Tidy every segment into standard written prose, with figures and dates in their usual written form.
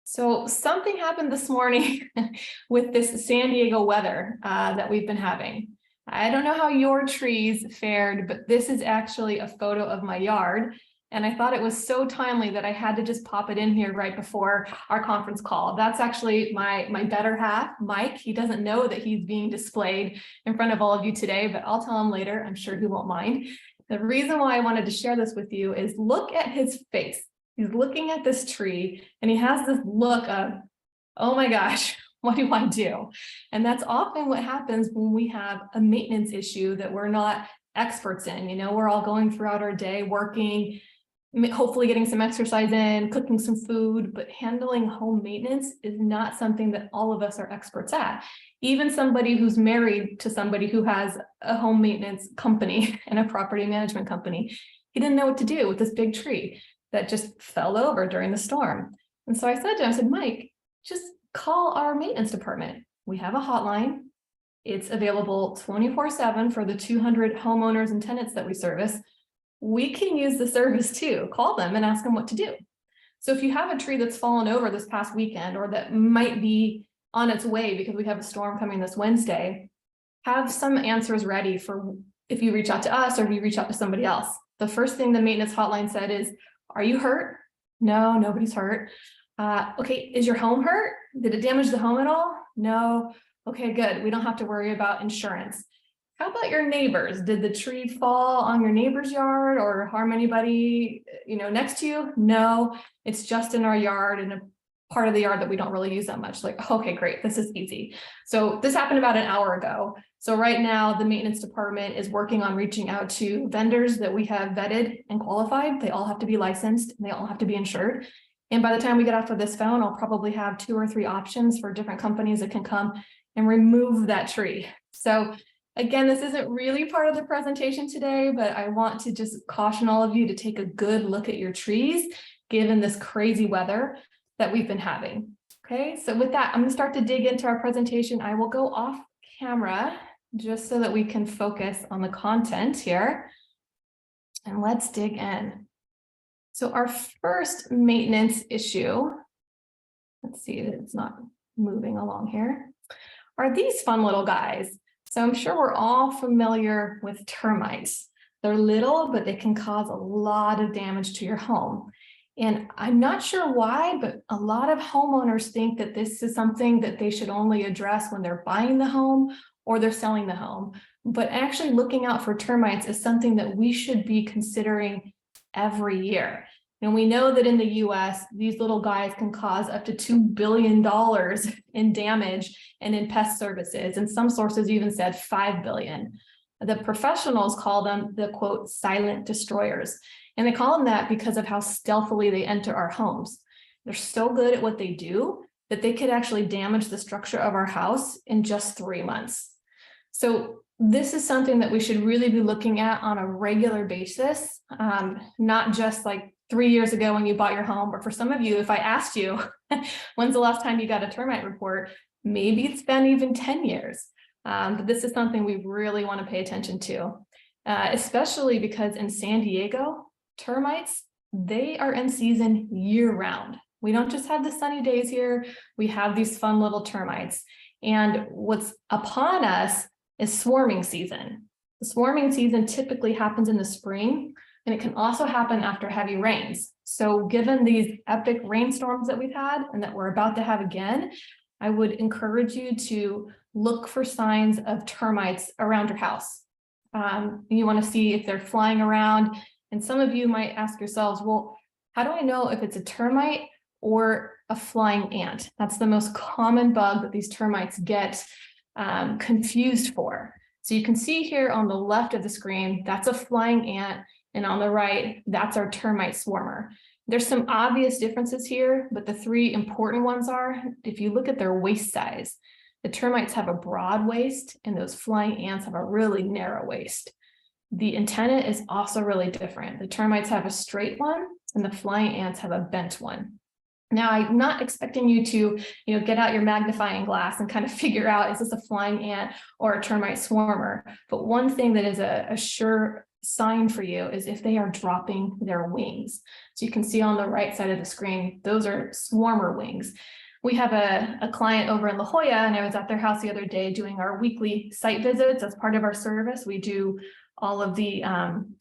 So something happened this morning with this San Diego weather that we've been having. I don't know how your trees fared, but this is actually a photo of my yard. And I thought it was so timely that I had to just pop it in here right before our conference call. That's actually my better half, Mike. He doesn't know that he's being displayed in front of all of you today, but I'll tell him later. I'm sure he won't mind. The reason why I wanted to share this with you is look at his face. He's looking at this tree and he has this look of, oh my gosh, what do I do? And that's often what happens when we have a maintenance issue that we're not experts in. You know, we're all going throughout our day working, hopefully getting some exercise in, cooking some food, but handling home maintenance is not something that all of us are experts at. Even somebody who's married to somebody who has a home maintenance company and a property management company, he didn't know what to do with this big tree that just fell over during the storm. And so I said to him, I said, Mike, just call our maintenance department. We have a hotline. It's available 24/7 for the 200 homeowners and tenants that we service. We can use the service too. Call them and ask them what to do. So if you have a tree that's fallen over this past weekend or that might be on its way because we have a storm coming this Wednesday, have some answers ready for if you reach out to us or if you reach out to somebody else. The first thing the maintenance hotline said is, are you hurt? No, nobody's hurt. Okay, is your home hurt? Did it damage the home at all? No. Okay, good. We don't have to worry about insurance. How about your neighbors? Did the tree fall on your neighbor's yard or harm anybody, next to you? No, it's just in our yard and a part of the yard that we don't really use that much. Like, okay, great. This is easy. So this happened about an hour ago. So right now the maintenance department is working on reaching out to vendors that we have vetted and qualified. They all have to be licensed and they all have to be insured. And by the time we get off of this phone, I'll probably have 2 or 3 options for different companies that can come and remove that tree. So again, this isn't really part of the presentation today, but I want to just caution all of you to take a good look at your trees, given this crazy weather that we've been having. Okay, so with that, I'm going to start to dig into our presentation. I will go off camera just so that we can focus on the content here. And let's dig in. So our first maintenance issue, let's see that it's not moving along here, are these fun little guys. So I'm sure we're all familiar with termites. They're little, but they can cause a lot of damage to your home. And I'm not sure why, but a lot of homeowners think that this is something that they should only address when they're buying the home or they're selling the home. But actually looking out for termites is something that we should be considering every year. And we know that in the US, these little guys can cause up to $2 billion in damage and in pest services. And some sources even said 5 billion. The professionals call them the quote, silent destroyers. And they call them that because of how stealthily they enter our homes. They're so good at what they do that they could actually damage the structure of our house in just 3 months. So this is something that we should really be looking at on a regular basis, not just like 3 years ago when you bought your home, or for some of you, if I asked you, when's the last time you got a termite report, maybe it's been even 10 years. But this is something we really want to pay attention to, especially because in San Diego, termites, they are in season year round. We don't just have the sunny days here, we have these fun little termites. And what's upon us is swarming season. The swarming season typically happens in the spring, and it can also happen after heavy rains. So given these epic rainstorms that we've had and that we're about to have again, I would encourage you to look for signs of termites around your house. You want to see if they're flying around. And some of you might ask yourselves, well, how do I know if it's a termite or a flying ant? That's the most common bug that these termites get confused for. So you can see here on the left of the screen, that's a flying ant. And on the right, that's our termite swarmer. There's some obvious differences here, but the 3 important ones are, if you look at their waist size, the termites have a broad waist and those flying ants have a really narrow waist. The antenna is also really different. The termites have a straight one and the flying ants have a bent one. Now, I'm not expecting you to, get out your magnifying glass and kind of figure out, is this a flying ant or a termite swarmer? But one thing that is a sure sign for you is if they are dropping their wings. So you can see on the right side of the screen, those are swarmer wings. We have a client over in La Jolla, and I was at their house the other day doing our weekly site visits. As part of our service, we do all of the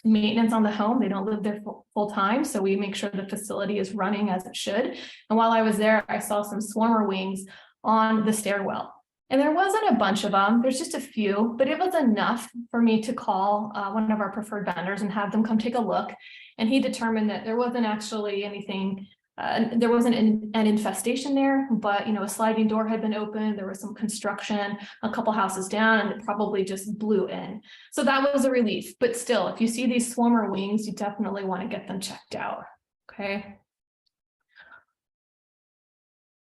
maintenance on the home. They don't live there full time, so we make sure the facility is running as it should. And while I was there, I saw some swarmer wings on the stairwell. And there wasn't a bunch of them, there's just a few, but it was enough for me to call one of our preferred vendors and have them come take a look. And he determined that there wasn't actually anything, there wasn't an infestation there, but a sliding door had been opened, there was some construction a couple houses down, and it probably just blew in. So that was a relief, but still, if you see these swarmer wings, you definitely want to get them checked out, okay?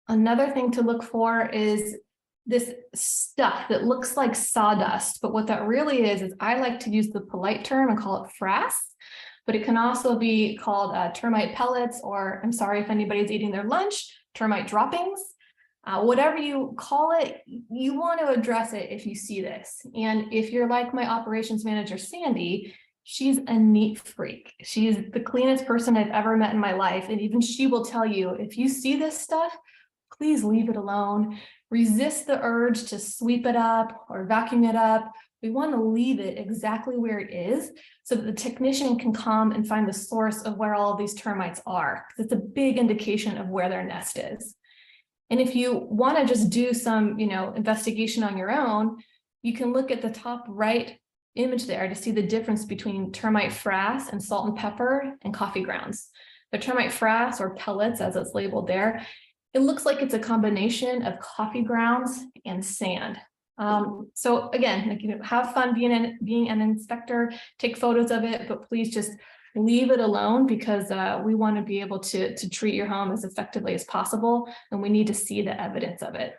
Another thing to look for is this stuff that looks like sawdust, but what that really is I like to use the polite term and call it frass, but it can also be called termite pellets, or I'm sorry if anybody's eating their lunch, termite droppings. Whatever you call it, you want to address it if you see this. And if you're like my operations manager, Sandy, she's a neat freak. She's the cleanest person I've ever met in my life. And even she will tell you, if you see this stuff, please leave it alone. Resist the urge to sweep it up or vacuum it up. We want to leave it exactly where it is so that the technician can come and find the source of where all of these termites are, because it's a big indication of where their nest is. And if you want to just do some, investigation on your own, you can look at the top right image there to see the difference between termite frass and salt and pepper and coffee grounds. The termite frass, or pellets as it's labeled there, it looks like it's a combination of coffee grounds and sand. So again, have fun being an inspector, take photos of it, but please just leave it alone, because we want to be able to treat your home as effectively as possible, and we need to see the evidence of it.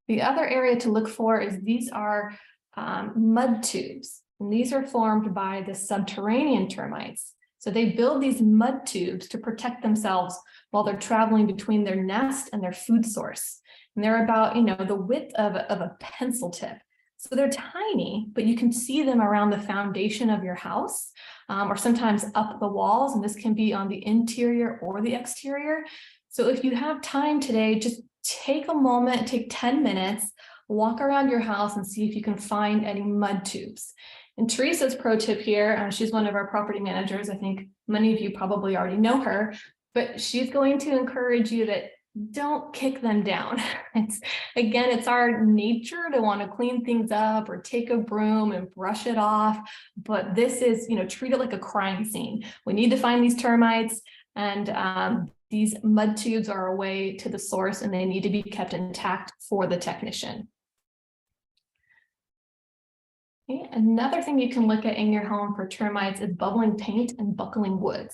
The other area to look for is these are mud tubes, and these are formed by the subterranean termites. So they build these mud tubes to protect themselves while they're traveling between their nest and their food source. And they're about, the width of a pencil tip. So they're tiny, but you can see them around the foundation of your house, or sometimes up the walls. And this can be on the interior or the exterior. So if you have time today, just take a moment, take 10 minutes, walk around your house and see if you can find any mud tubes. And Teresa's pro tip here, she's one of our property managers. I think many of you probably already know her, but she's going to encourage you that don't kick them down. It's our nature to want to clean things up or take a broom and brush it off. But this is, treat it like a crime scene. We need to find these termites, and these mud tubes are a way to the source, and they need to be kept intact for the technician. Okay. Another thing you can look at in your home for termites is bubbling paint and buckling wood.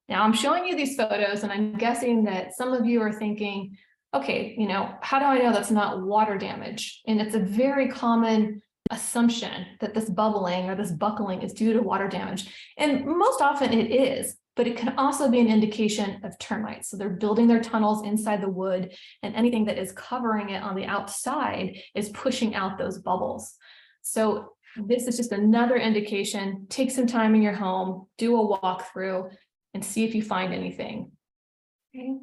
Now I'm showing you these photos, and I'm guessing that some of you are thinking, okay, how do I know that's not water damage? And it's a very common assumption that this bubbling or this buckling is due to water damage. And most often it is, but it can also be an indication of termites. So they're building their tunnels inside the wood, and anything that is covering it on the outside is pushing out those bubbles. So this is just another indication. Take some time in your home, do a walkthrough, and see if you find anything. Okay.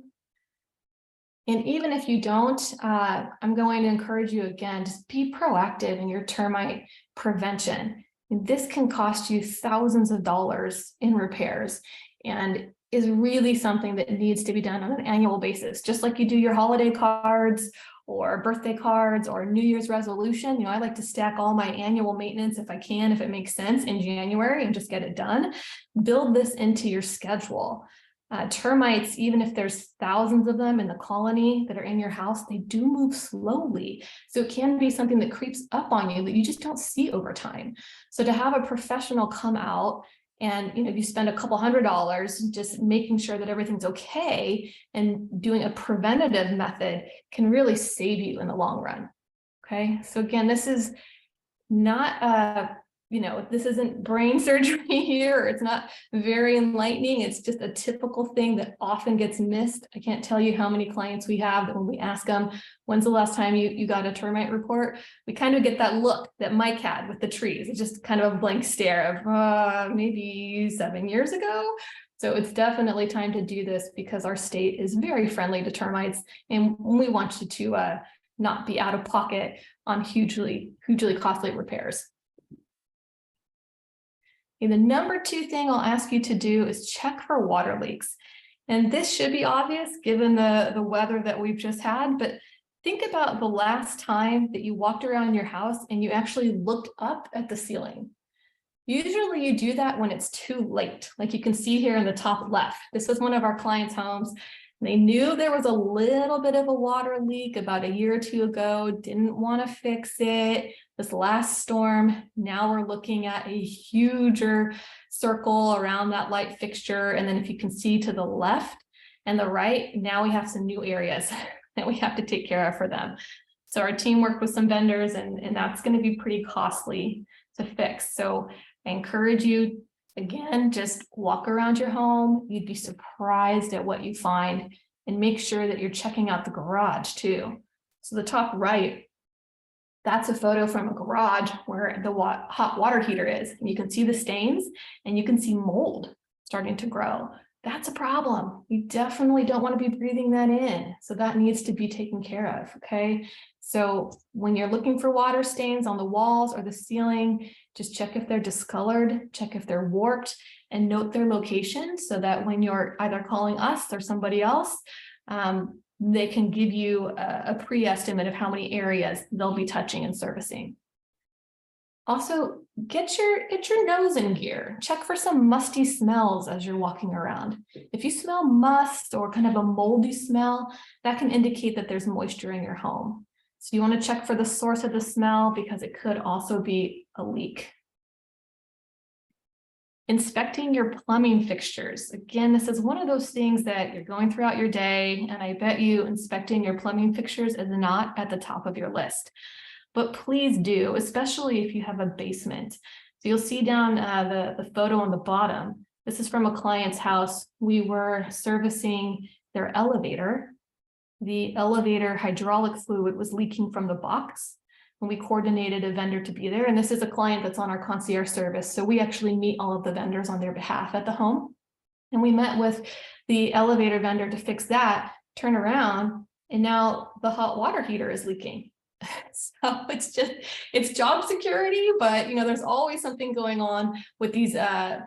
And even if you don't, I'm going to encourage you again, just be proactive in your termite prevention. And this can cost you thousands of dollars in repairs, and is really something that needs to be done on an annual basis, just like you do your holiday cards or birthday cards or New Year's resolution. I like to stack all my annual maintenance if I can, if it makes sense, in January and just get it done. Build this into your schedule. Termites, even if there's thousands of them in the colony that are in your house, they do move slowly. So it can be something that creeps up on you that you just don't see over time. So to have a professional come out and you spend a couple $100 just making sure that everything's okay and doing a preventative method can really save you in the long run. Okay, so again, this is not this isn't brain surgery here, or it's not very enlightening. It's just a typical thing that often gets missed. I can't tell you how many clients we have that when we ask them, when's the last time you got a termite report? We kind of get that look that Mike had with the trees. It's just kind of a blank stare of maybe 7 years ago. So it's definitely time to do this because our state is very friendly to termites, and we want you to not be out of pocket on hugely costly repairs. And the number 2 thing I'll ask you to do is check for water leaks. And this should be obvious given the weather that we've just had, but think about the last time that you walked around your house and you actually looked up at the ceiling. Usually you do that when it's too late. Like you can see here in the top left, this was one of our clients' homes. They knew there was a little bit of a water leak about a year or 2 ago, didn't want to fix it. This last storm, now we're looking at a huger circle around that light fixture. And then if you can see to the left and the right, now we have some new areas that we have to take care of for them. So our team worked with some vendors, and that's going to be pretty costly to fix. So I encourage you, again, just walk around your home. You'd be surprised at what you find, and make sure that you're checking out the garage too. So the top right, that's a photo from a garage where the hot water heater is. And you can see the stains and you can see mold starting to grow. That's a problem. You definitely don't want to be breathing that in. So that needs to be taken care of, okay? So when you're looking for water stains on the walls or the ceiling, just check if they're discolored, check if they're warped, and note their location so that when you're either calling us or somebody else, they can give you a pre-estimate of how many areas they'll be touching and servicing. Also, get your nose in gear. Check for some musty smells as you're walking around. If you smell must or kind of a moldy smell, that can indicate that there's moisture in your home. So you want to check for the source of the smell because it could also be a leak. Inspecting your plumbing fixtures. Again, this is one of those things that you're going throughout your day, and I bet you inspecting your plumbing fixtures is not at the top of your list. But please do, especially if you have a basement. So you'll see down the photo on the bottom. This is from a client's house. We were servicing their elevator. The elevator hydraulic fluid was leaking from the box. And we coordinated a vendor to be there. And this is a client that's on our concierge service. So we actually meet all of the vendors on their behalf at the home. And we met with the elevator vendor to fix that, turn around, and now the hot water heater is leaking. So it's job security, but there's always something going on with these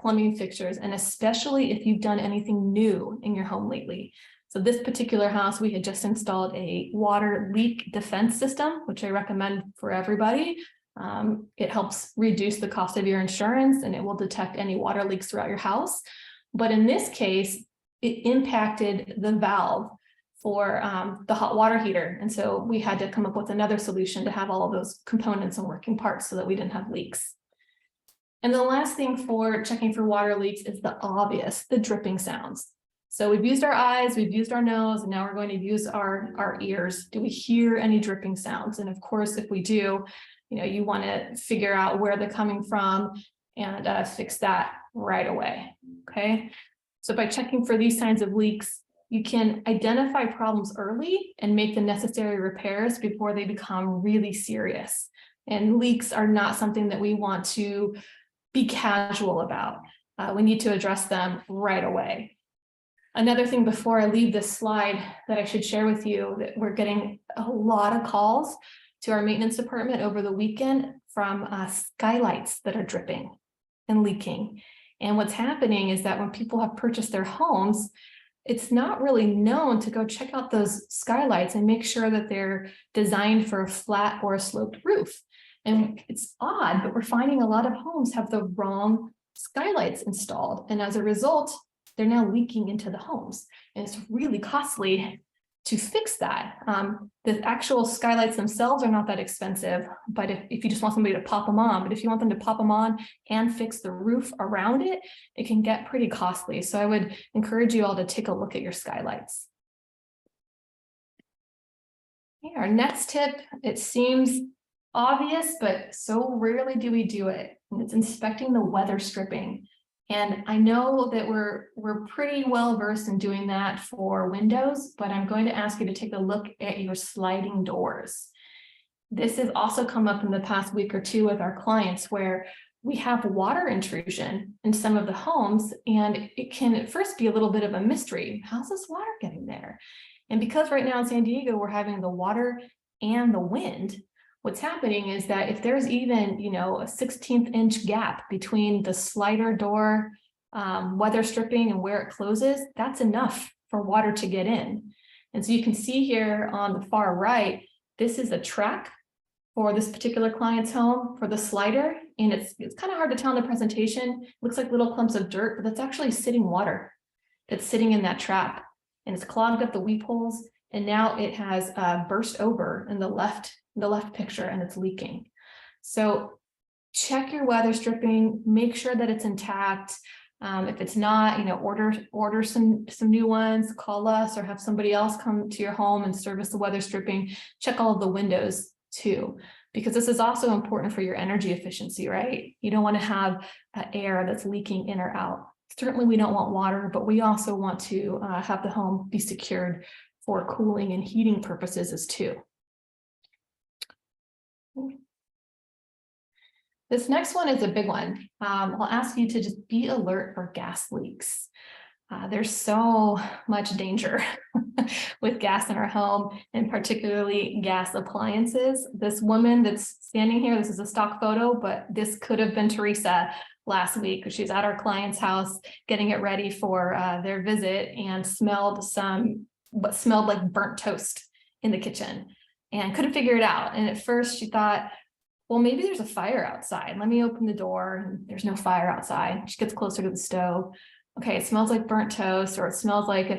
plumbing fixtures, and especially if you've done anything new in your home lately. So this particular house, we had just installed a water leak defense system, which I recommend for everybody. It helps reduce the cost of your insurance, and it will detect any water leaks throughout your house. But in this case, it impacted the valve for the hot water heater. And so we had to come up with another solution to have all of those components and working parts so that we didn't have leaks. And the last thing for checking for water leaks is the obvious, the dripping sounds. So we've used our eyes, we've used our nose, and now we're going to use our ears. Do we hear any dripping sounds? And of course, if we do, you want to figure out where they're coming from and fix that right away, okay? So by checking for these signs of leaks, you can identify problems early and make the necessary repairs before they become really serious. And leaks are not something that we want to be casual about. We need to address them right away. Another thing before I leave this slide that I should share with you, that we're getting a lot of calls to our maintenance department over the weekend from skylights that are dripping and leaking. And what's happening is that when people have purchased their homes, it's not really known to go check out those skylights and make sure that they're designed for a flat or a sloped roof. And it's odd, but we're finding a lot of homes have the wrong skylights installed. And as a result, they're now leaking into the homes. And it's really costly to fix that. The actual skylights themselves are not that expensive, but if you just want somebody to pop them on, but if you want them to pop them on and fix the roof around it, it can get pretty costly. So I would encourage you all to take a look at your skylights. Okay, our next tip, it seems obvious, but so rarely do we do it. and it's inspecting the weather stripping. And I know that we're pretty well versed in doing that for windows, but I'm going to ask you to take a look at your sliding doors. This has also come up in the past week or two with our clients where we have water intrusion in some of the homes, and it can at first be a little bit of a mystery. How's this water getting there? And because right now in San Diego, we're having the water and the wind, what's happening is that if there's even, you know, a 16th inch gap between the slider door weather stripping and where it closes, that's enough for water to get in. And so you can see here on the far right, this is a track for this particular client's home for the slider. And it's kind of hard to tell in the presentation. It looks like little clumps of dirt, but that's actually sitting water that's sitting in that trap. And it's clogged up the weep holes. And now it has burst over in the left picture, and it's leaking. So check your weather stripping, make sure that it's intact. If it's not, you know, order some new ones, call us or have somebody else come to your home and service the weather stripping. Check all of the windows too, because this is also important for your energy efficiency, right? You don't want to have air that's leaking in or out. Certainly we don't want water, but we also want to have the home be secured for cooling and heating purposes as too. This next one is a big one. I'll ask you to just be alert for gas leaks. There's so much danger with gas in our home, and particularly gas appliances. This woman that's standing here, this is a stock photo, but this could have been Teresa last week. She's at our client's house getting it ready for their visit and smelled what smelled like burnt toast in the kitchen and couldn't figure it out. And at first she thought, well, maybe there's a fire outside. Let me open the door, and there's no fire outside. She gets closer to the stove. Okay, it smells like burnt toast, or it smells like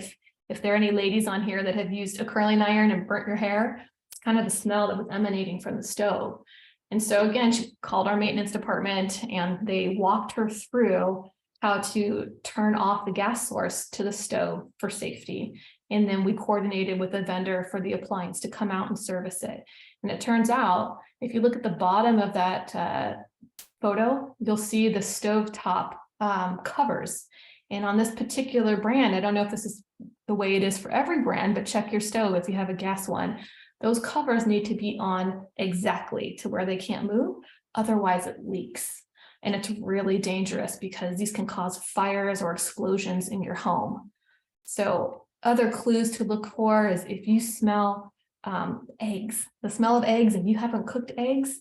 if there are any ladies on here that have used a curling iron and burnt your hair, it's kind of the smell that was emanating from the stove. And so again, she called our maintenance department and they walked her through how to turn off the gas source to the stove for safety. And then we coordinated with a vendor for the appliance to come out and service it. And it turns out, if you look at the bottom of that photo, you'll see the stovetop covers. And on this particular brand, I don't know if this is the way it is for every brand, but check your stove if you have a gas one. Those covers need to be on exactly to where they can't move, otherwise it leaks. And it's really dangerous because these can cause fires or explosions in your home. So other clues to look for is if you smell eggs, the smell of eggs, and you haven't cooked eggs,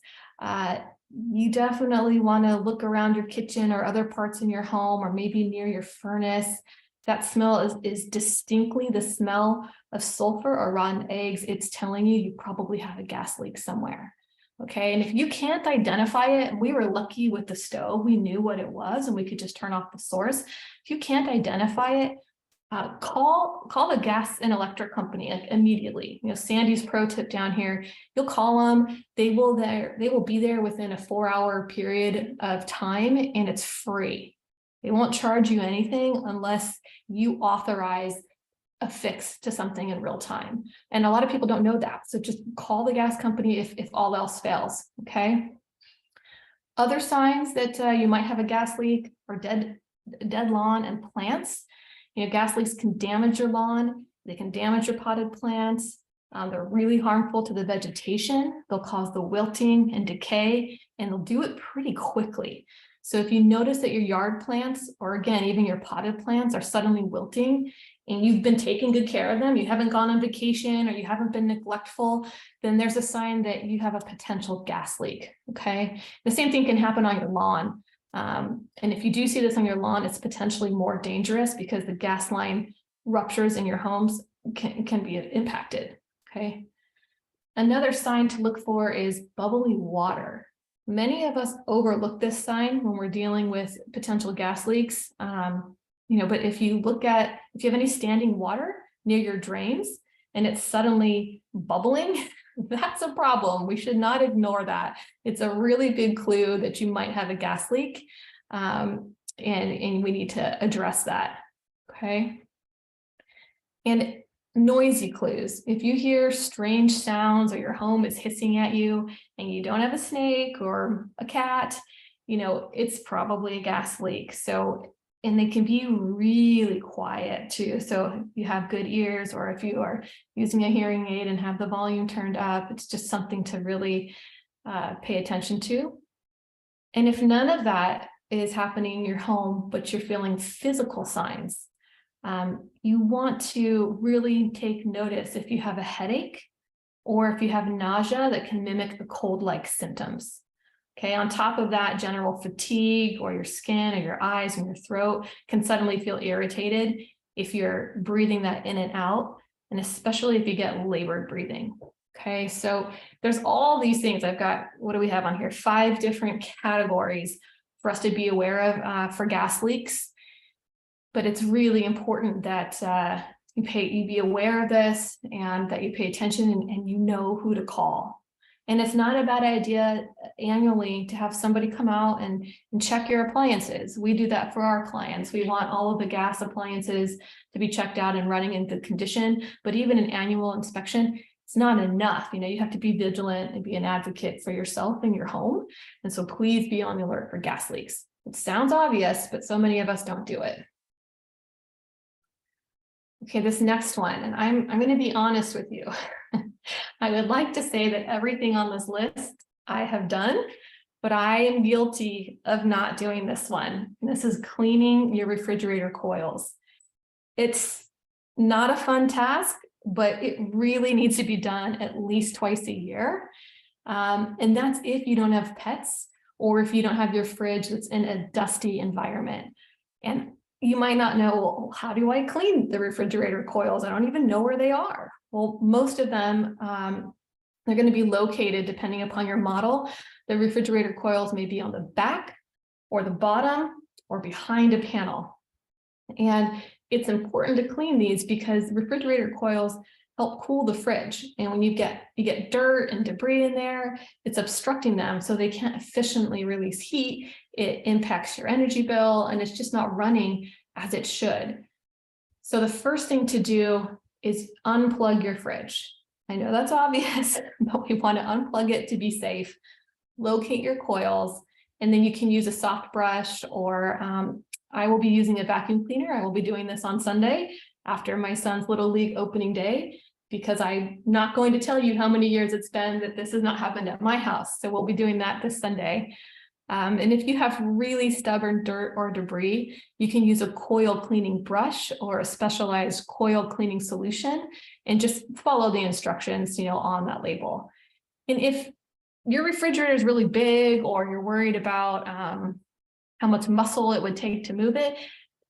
you definitely want to look around your kitchen or other parts in your home, or maybe near your furnace. That smell is distinctly the smell of sulfur or rotten eggs. It's telling you probably have a gas leak somewhere. Okay, and if you can't identify it, and we were lucky with the stove, we knew what it was and we could just turn off the source. If you can't identify it, call the gas and electric company immediately. You know, Sandy's pro tip down here, you'll call them, they will be there within a 4-hour period of time, and it's free. They won't charge you anything unless you authorize a fix to something in real time. And a lot of people don't know that. So just call the gas company if all else fails, okay? Other signs that you might have a gas leak are dead lawn and plants. You know, gas leaks can damage your lawn. They can damage your potted plants. They're really harmful to the vegetation. They'll cause the wilting and decay, and they'll do it pretty quickly. So if you notice that your yard plants, or again, even your potted plants, are suddenly wilting, and you've been taking good care of them, you haven't gone on vacation, or you haven't been neglectful, then there's a sign that you have a potential gas leak, okay? The same thing can happen on your lawn. And if you do see this on your lawn, it's potentially more dangerous because the gas line ruptures in your homes can be impacted, okay? Another sign to look for is bubbly water. Many of us overlook this sign when we're dealing with potential gas leaks. You know, but if you have any standing water near your drains and it's suddenly bubbling, that's a problem. We should not ignore that. It's a really big clue that you might have a gas leak, and we need to address that, okay? And noisy clues. If you hear strange sounds or your home is hissing at you and you don't have a snake or a cat, it's probably a gas leak. So, and they can be really quiet too. So if you have good ears, or if you are using a hearing aid and have the volume turned up, it's just something to really pay attention to. And if none of that is happening in your home, but you're feeling physical signs, you want to really take notice if you have a headache or if you have nausea that can mimic the cold-like symptoms. Okay, on top of that, general fatigue, or your skin or your eyes and your throat can suddenly feel irritated if you're breathing that in and out, and especially if you get labored breathing. Okay, so there's all these things. I've got, what do we have on here? 5 different categories for us to be aware of for gas leaks. But it's really important that you be aware of this, and that you pay attention, and you know who to call. And it's not a bad idea annually to have somebody come out and check your appliances. We do that for our clients. We want all of the gas appliances to be checked out and running in good condition, but even an annual inspection, it's not enough. You have to be vigilant and be an advocate for yourself and your home. And so please be on the alert for gas leaks. It sounds obvious, but so many of us don't do it. Okay, this next one, and I'm going to be honest with you. I would like to say that everything on this list I have done, but I am guilty of not doing this one. And this is cleaning your refrigerator coils. It's not a fun task, but it really needs to be done at least twice a year. And that's if you don't have pets, or if you don't have your fridge that's in a dusty environment. And you might not know, well, how do I clean the refrigerator coils? I don't even know where they are. Well, most of them, they're going to be located depending upon your model. The refrigerator coils may be on the back or the bottom or behind a panel. And it's important to clean these because refrigerator coils help cool the fridge. And when you get dirt and debris in there, it's obstructing them, so they can't efficiently release heat. It impacts your energy bill, and it's just not running as it should. So the first thing to do is unplug your fridge. I know that's obvious, but we want to unplug it to be safe. Locate your coils, and then you can use a soft brush, or I will be using a vacuum cleaner. I will be doing this on Sunday after my son's Little League opening day, because I'm not going to tell you how many years it's been that this has not happened at my house. So we'll be doing that this Sunday. And if you have really stubborn dirt or debris, you can use a coil cleaning brush or a specialized coil cleaning solution, and just follow the instructions, on that label. And if your refrigerator is really big, or you're worried about how much muscle it would take to move it,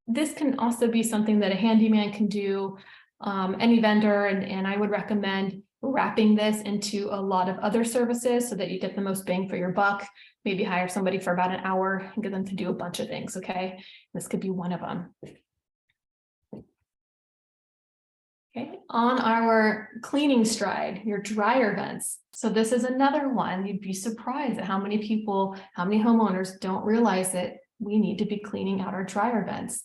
this can also be something that a handyman can do, any vendor, and I would recommend wrapping this into a lot of other services so that you get the most bang for your buck. Maybe hire somebody for about an hour and get them to do a bunch of things, okay? This could be one of them. Okay, on our cleaning stride, your dryer vents. So this is another one. You'd be surprised at how many people, how many homeowners don't realize that we need to be cleaning out our dryer vents.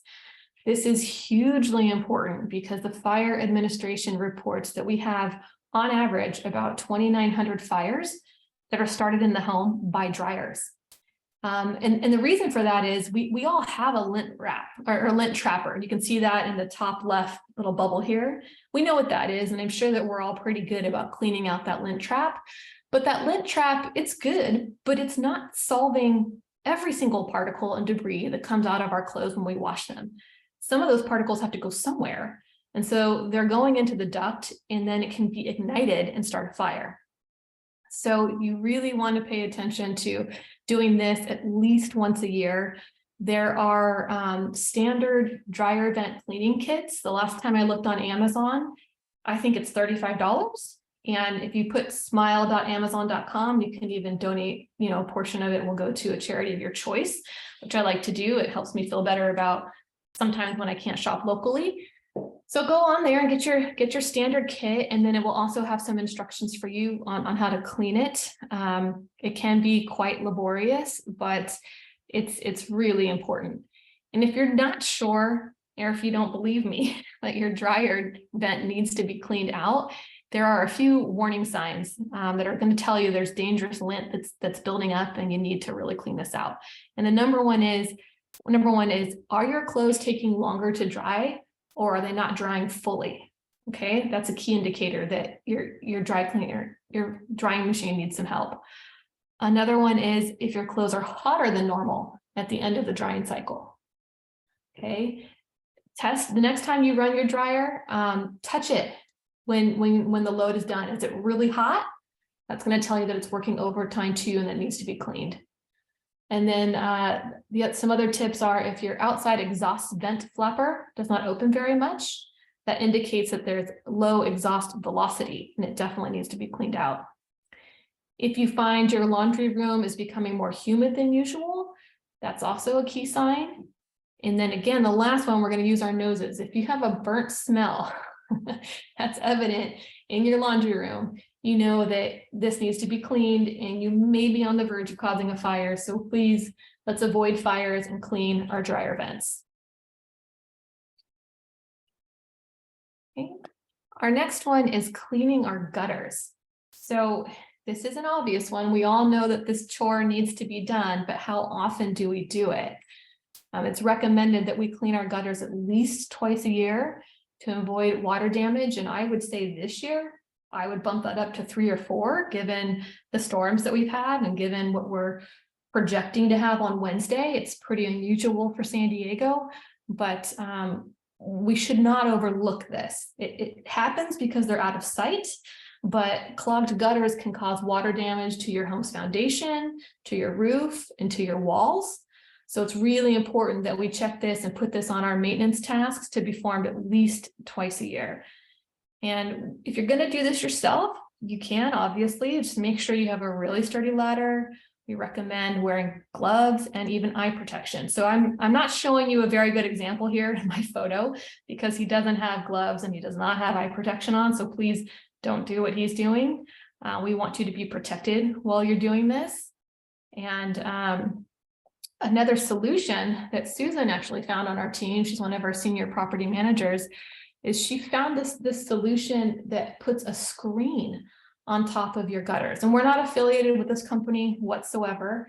This is hugely important because the fire administration reports that we have, on average, about 2,900 fires that are started in the home by dryers. And the reason for that is we all have a lint wrap or lint trapper. You can see that in the top left little bubble here. We know what that is, and I'm sure that we're all pretty good about cleaning out that lint trap. But that lint trap, it's good, but it's not solving every single particle and debris that comes out of our clothes when we wash them. Some of those particles have to go somewhere. And so they're going into the duct, and then it can be ignited and start a fire. So you really want to pay attention to doing this at least once a year. There are standard dryer vent cleaning kits. The last time I looked on Amazon, I think it's $35. And if you put smile.amazon.com, you can even donate, a portion of it will go to a charity of your choice, which I like to do. It helps me feel better about sometimes when I can't shop locally. So go on there and get your standard kit, and then it will also have some instructions for you on how to clean it. It can be quite laborious, but it's really important. And if you're not sure, or if you don't believe me, that your dryer vent needs to be cleaned out, there are a few warning signs that are going to tell you there's dangerous lint that's building up and you need to really clean this out. And the number one is, are your clothes taking longer to dry, or are they not drying fully? Okay, that's a key indicator that your drying machine needs some help. Another one is if your clothes are hotter than normal at the end of the drying cycle. Okay, test the next time you run your dryer, touch it when the load is done. Is it really hot? That's going to tell you that it's working overtime too, and that needs to be cleaned. And then some other tips are, if your outside exhaust vent flapper does not open very much, that indicates that there's low exhaust velocity, and it definitely needs to be cleaned out. If you find your laundry room is becoming more humid than usual, that's also a key sign. And then again, the last one, we're going to use our noses. If you have a burnt smell that's evident in your laundry room, you know that this needs to be cleaned and you may be on the verge of causing a fire. So please, let's avoid fires and clean our dryer vents. Okay. Our next one is cleaning our gutters. So this is an obvious one. We all know that this chore needs to be done, but how often do we do it? It's recommended that we clean our gutters at least twice a year to avoid water damage. And I would say this year, I would bump that up to 3 or 4, given the storms that we've had and given what we're projecting to have on Wednesday. It's pretty unusual for San Diego, but we should not overlook this. It happens because they're out of sight, but clogged gutters can cause water damage to your home's foundation, to your roof, and to your walls. So it's really important that we check this and put this on our maintenance tasks to be formed at least twice a year. And if you're going to do this yourself, you can obviously just make sure you have a really sturdy ladder. We recommend wearing gloves and even eye protection. So I'm not showing you a very good example here in my photo because he doesn't have gloves and he does not have eye protection on. So please don't do what he's doing. We want you to be protected while you're doing this. And another solution that Susan actually found on our team, she's one of our senior property managers, is she found this solution that puts a screen on top of your gutters. And we're not affiliated with this company whatsoever,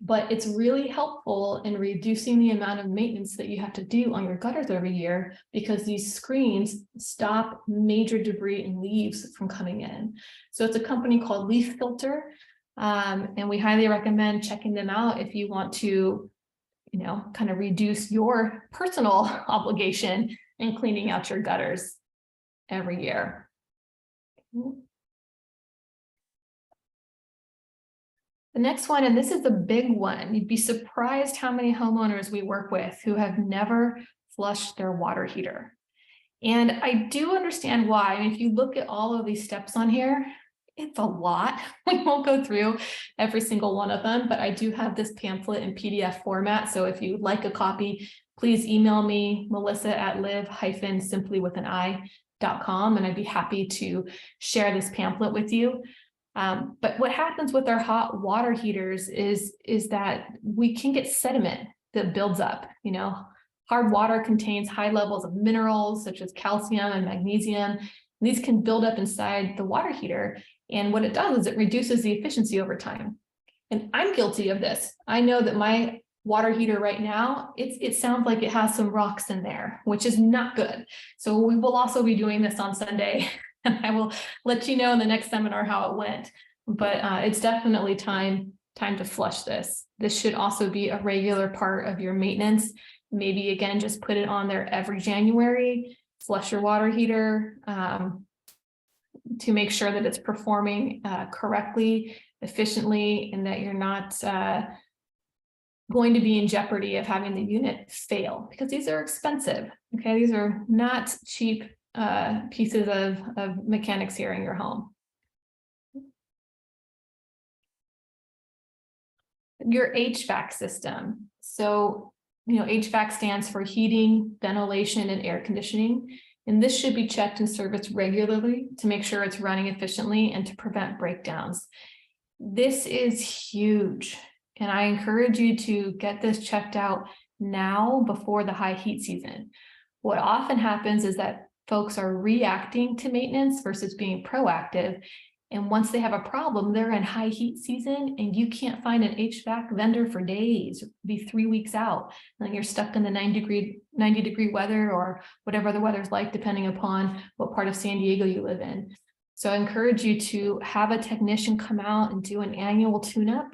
but it's really helpful in reducing the amount of maintenance that you have to do on your gutters every year, because these screens stop major debris and leaves from coming in. So it's a company called Leaf Filter, and we highly recommend checking them out if you want to, kind of reduce your personal obligation in cleaning out your gutters every year. The next one, and this is the big one, you'd be surprised how many homeowners we work with who have never flushed their water heater. And I do understand why. I mean, if you look at all of these steps on here, it's a lot. We won't go through every single one of them, but I do have this pamphlet in PDF format. So if you'd like a copy, please email me, melissa@live-simplywithani.com, and I'd be happy to share this pamphlet with you. But what happens with our hot water heaters is that we can get sediment that builds up. Hard water contains high levels of minerals such as calcium and magnesium. These can build up inside the water heater. And what it does is it reduces the efficiency over time. And I'm guilty of this. I know that my water heater right now, it sounds like it has some rocks in there, which is not good. So we will also be doing this on Sunday. And I will let you know in the next seminar how it went. But it's definitely time to flush this. This should also be a regular part of your maintenance. Maybe again, just put it on there every January, flush your water heater to make sure that it's performing correctly, efficiently, and that you're not going to be in jeopardy of having the unit fail, because these are expensive. Okay, these are not cheap pieces of mechanics here in your home. Your HVAC system. So, HVAC stands for heating, ventilation, and air conditioning. And this should be checked and serviced regularly to make sure it's running efficiently and to prevent breakdowns. This is huge. And I encourage you to get this checked out now before the high heat season. What often happens is that folks are reacting to maintenance versus being proactive. And once they have a problem, they're in high heat season and you can't find an HVAC vendor for days, be 3 weeks out. And then you're stuck in the 90 degree weather or whatever the weather's like, depending upon what part of San Diego you live in. So I encourage you to have a technician come out and do an annual tune-up.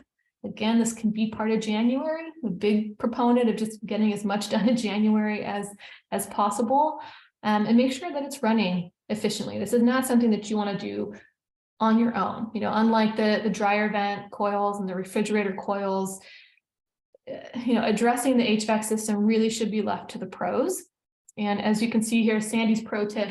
Again, this can be part of January. I'm a big proponent of just getting as much done in January as possible, and make sure that it's running efficiently. This is not something that you want to do on your own. You know, unlike the dryer vent coils and the refrigerator coils, you know, addressing the HVAC system really should be left to the pros. And as you can see here, Sandy's pro tip: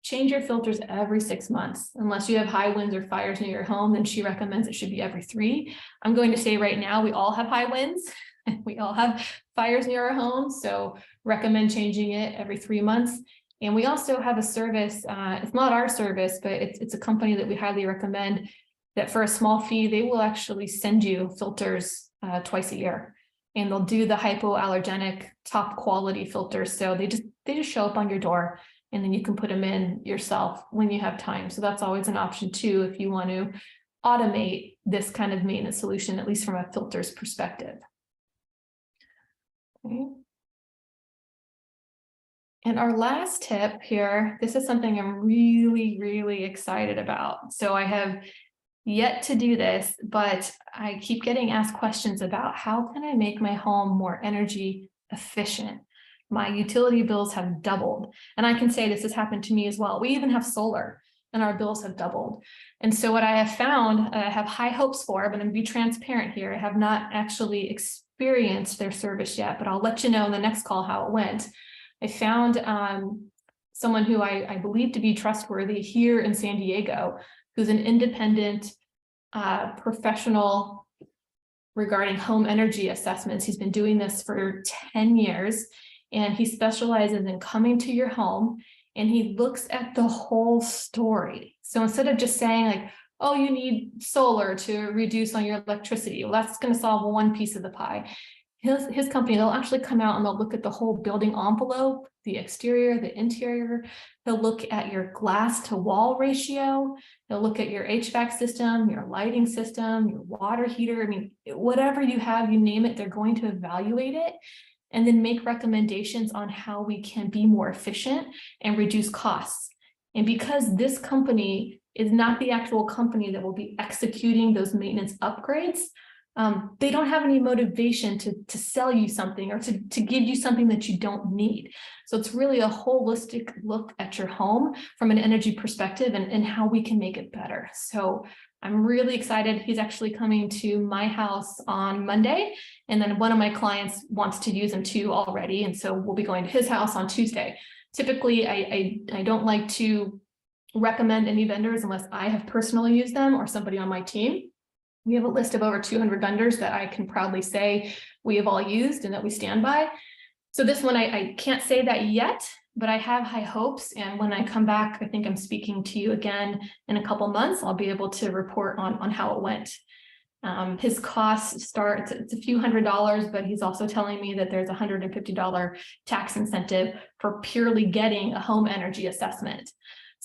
change your filters every 6 months. Unless you have high winds or fires near your home, then she recommends it should be every 3. I'm going to say right now, we all have high winds and we all have fires near our homes. So recommend changing it every 3 months. And we also have a service, it's not our service, but it's a company that we highly recommend, that for a small fee, they will actually send you filters twice a year. And they'll do the hypoallergenic top quality filters. So they just show up on your door, and then you can put them in yourself when you have time. So that's always an option too, if you want to automate this kind of maintenance solution, at least from a filters perspective. Okay. And our last tip here, this is something I'm really, really excited about. So I have yet to do this, but I keep getting asked questions about how can I make my home more energy efficient? My utility bills have doubled. And I can say this has happened to me as well. We even have solar and our bills have doubled. And so what I have found, I have high hopes for, but I'm gonna be transparent here. I have not actually experienced their service yet, but I'll let you know in the next call how it went. I found someone who I believe to be trustworthy here in San Diego, who's an independent professional regarding home energy assessments. He's been doing this for 10 years, and he specializes in coming to your home and he looks at the whole story. So instead of just saying like, oh, you need solar to reduce on your electricity, well, that's going to solve one piece of the pie. His company, they'll actually come out and they'll look at the whole building envelope, the exterior, the interior. They'll look at your glass to wall ratio. They'll look at your HVAC system, your lighting system, your water heater. I mean, whatever you have, you name it, they're going to evaluate it and then make recommendations on how we can be more efficient and reduce costs. And because this company is not the actual company that will be executing those maintenance upgrades, they don't have any motivation to sell you something or to give you something that you don't need. So it's really a holistic look at your home from an energy perspective and how we can make it better. So I'm really excited. He's actually coming to my house on Monday, and then one of my clients wants to use him too already. And so we'll be going to his house on Tuesday. Typically, I don't like to recommend any vendors unless I have personally used them or somebody on my team. We have a list of over 200 vendors that I can proudly say we have all used and that we stand by. So this one, I can't say that yet, but I have high hopes. And when I come back, I think I'm speaking to you again in a couple months, I'll be able to report on how it went. His costs start, it's a few $100s, but he's also telling me that there's a $150 tax incentive for purely getting a home energy assessment.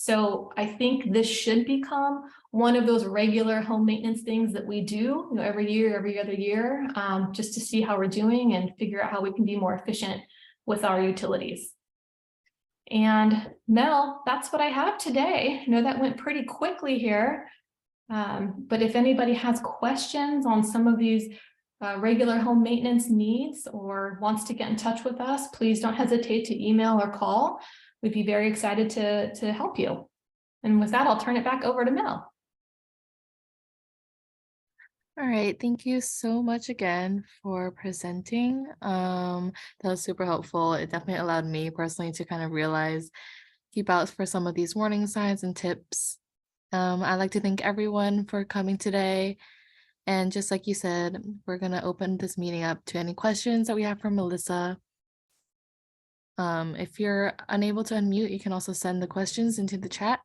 So I think this should become one of those regular home maintenance things that we do, every year, every other year, just to see how we're doing and figure out how we can be more efficient with our utilities. And Mel, that's what I have today. I know that went pretty quickly here, but if anybody has questions on some of these regular home maintenance needs or wants to get in touch with us, please don't hesitate to email or call. We'd be very excited to help you. And with that, I'll turn it back over to Mel. All right, thank you so much again for presenting. That was super helpful. It definitely allowed me personally to kind of realize, keep out for some of these warning signs and tips. I'd like to thank everyone for coming today. And just like you said, we're gonna open this meeting up to any questions that we have for Melissa. If you're unable to unmute, you can also send the questions into the chat.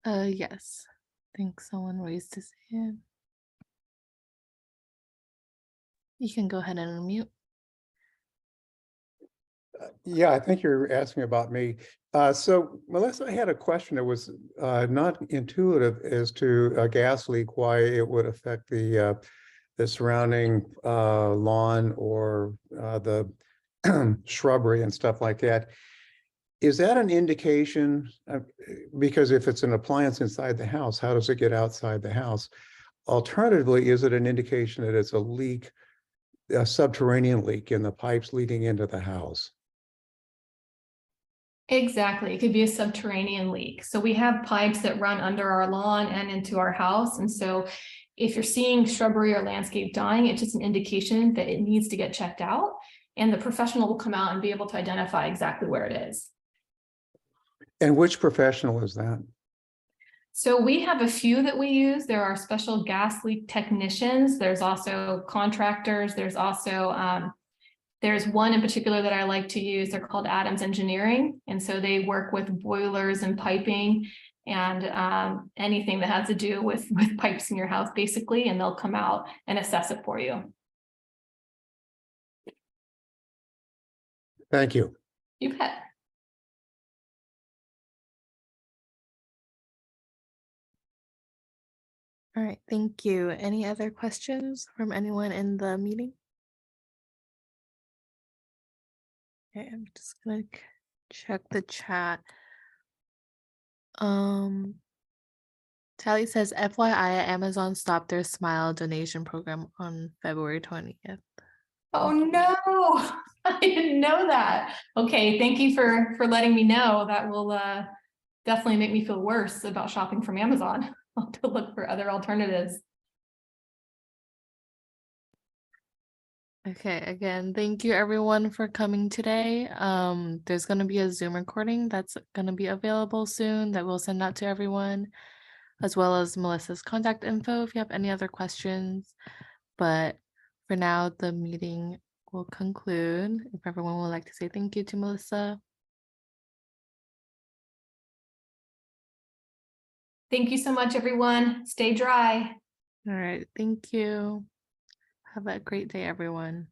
Yes, I think someone raised his hand. You can go ahead and unmute. Yeah, I think you're asking about me. So Melissa, I had a question that was not intuitive as to a gas leak, why it would affect the surrounding lawn or the shrubbery and stuff like that. Is that an indication? Because if it's an appliance inside the house, how does it get outside the house? Alternatively, is it an indication that it's a leak, a subterranean leak in the pipes leading into the house? Exactly. It could be a subterranean leak. So we have pipes that run under our lawn and into our house. And so if you're seeing shrubbery or landscape dying, it's just an indication that it needs to get checked out. And the professional will come out and be able to identify exactly where it is. And which professional is that? So we have a few that we use. There are special gas leak technicians. There's also contractors. There's also, there's one in particular that I like to use. They're called Adams Engineering. And so they work with boilers and piping and anything that has to do with pipes in your house, basically, and they'll come out and assess it for you. Thank you. You bet. All right, thank you. Any other questions from anyone in the meeting? Okay, I'm just gonna check the chat. Tally says, FYI, Amazon stopped their Smile donation program on February 20th. Oh no, I didn't know that. Okay, thank you for letting me know. That will definitely make me feel worse about shopping from Amazon. I'll have to look for other alternatives. Okay, again, thank you everyone for coming today. There's gonna be a Zoom recording that's gonna be available soon that we'll send out to everyone, as well as Melissa's contact info if you have any other questions. But for now, the meeting will conclude. If everyone would like to say thank you to Melissa. Thank you so much, everyone. Stay dry. All right, thank you. Have a great day, everyone.